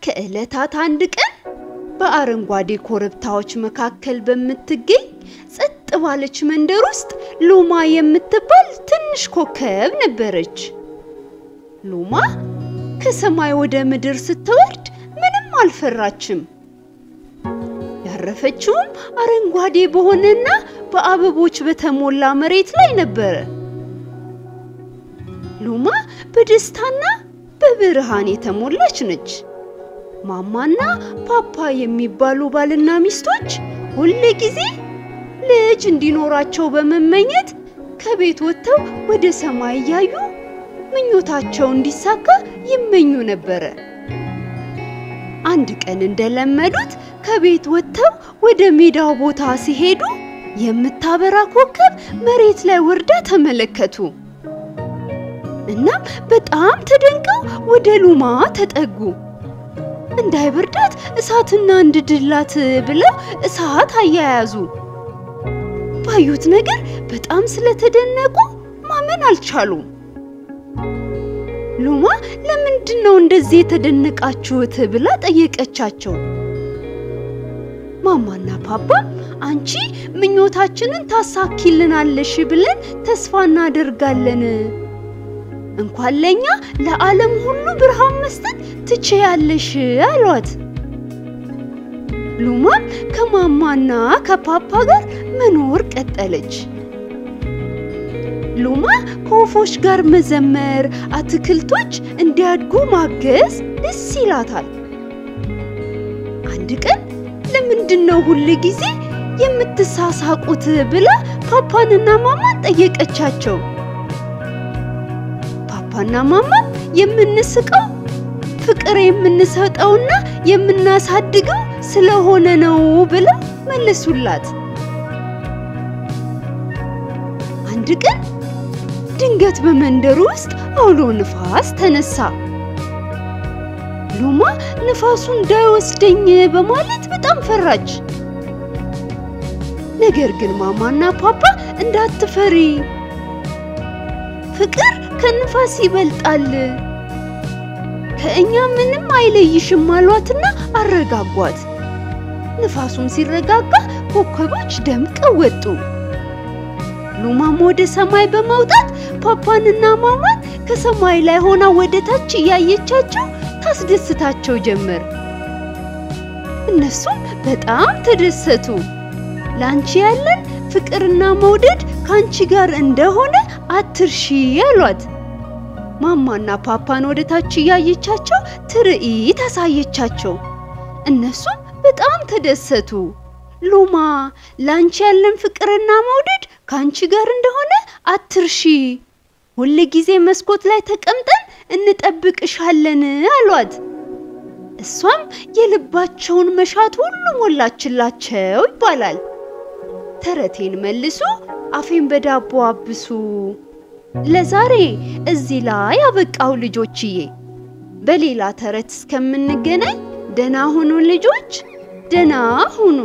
ከዕለታት አንድ ቀን በአረንጓዴ ኮረብታዎች መካከል በምትገኝ ጸጥ ባለች መንደር ውስጥ ሉማ የምትባል ትንሽ ኮከብ ነበረች። ሉማ ከሰማይ ወደ ምድር ስትወርድ ምንም አልፈራችም። ያረፈችውም አረንጓዴ በሆነና በአበቦች በተሞላ መሬት ላይ ነበር። ሉማ በደስታና በብርሃን የተሞላች ነች። ማማና ፓፓ የሚባሉ ባልና ሚስቶች ሁሉ ጊዜ ልጅ እንዲኖራቸው በመመኘት ከቤት ወጥተው ወደ ሰማይ ያዩ ምኞታቸው እንዲሳካ ይመኙ ነበር። አንድ ቀን እንደለመዱት ከቤት ወጥተው ወደ ሜዳው ቦታ ሲሄዱ የምታበራ ኮከብ መሬት ላይ ወርዳ ተመለከቱ። እናም በጣም ተደንቀው ወደ ሉማ ተጠጉ። እንዳይበርዳት እሳትና እንድድላት ብለው እሳት አያያዙ። ባዩት ነገር በጣም ስለተደነቁ ማመን አልቻሉም። ሉማ ለምንድነው እንደዚህ የተደነቃችሁት ብላ ጠየቀቻቸው። ማማና ፓፓ አንቺ ምኞታችንን ታሳኪልናለሽ ብለን ተስፋ እናደርጋለን፣ እንኳን ለኛ ለዓለም ሁሉ ብርሃን መስጠት ትችያለሽ አሏት። ሉማ ከማማና ከፓፓ ጋር መኖር ቀጠለች። ሉማ ከወፎች ጋር መዘመር፣ አትክልቶች እንዲያድጉ ማገዝ ደስ ይላታል። አንድ ቀን ለምንድነው ሁሉ ጊዜ የምትሳሳቁት ብላ ፓፓንና ማማን ጠየቀቻቸው። ፓፓና ማማ የምንስቀው ፍቅር የምንሰጠውና የምናሳድገው ስለሆነ ነው ብለው መለሱላት። አንድ ቀን ድንገት በመንደሩ ውስጥ አውሎ ንፋስ ተነሳ። ሉማ ንፋሱ እንዳይወስደኝ በማለት በጣም ፈራች። ነገር ግን ማማና ፓፓ እንዳትፈሪ፣ ፍቅር ከንፋስ ይበልጣል፣ ከእኛ ምንም አይለይሽም አሏትና አረጋጓት። ንፋሱም ሲረጋጋ ኮከቦች ደምቀው ወጡ። ሉማም ወደ ሰማይ በመውጣት ፓፓንና ማማን ከሰማይ ላይ ሆና ወደ ታች ያየቻቸው ታስደስታቸው ጀመር። እነሱም በጣም ተደሰቱ። ላንቺ ያለን ፍቅርና መውደድ ካንቺ ጋር እንደሆነ አትርሺ አሏት። ማማና ፓፓን ወደ ታች ያየቻቸው ትርኢት አሳየቻቸው። እነሱም በጣም ተደሰቱ። ሉማ ላንቺ ያለን ፍቅርና መውደድ ካንቺ ጋር እንደሆነ አትርሺ፣ ሁሉ ጊዜ መስኮት ላይ ተቀምጠን እንጠብቅሻለን አሏት። እሷም የልባቸውን መሻት ሁሉ ሞላችላቸው ይባላል። ተረቴን መልሱ፣ አፌን በዳቦ አብሱ። ለዛሬ እዚህ ላይ አበቃው ልጆችዬ። በሌላ ተረት እስከምንገናኝ ደህና ሁኑ ልጆች፣ ደህና ሁኑ።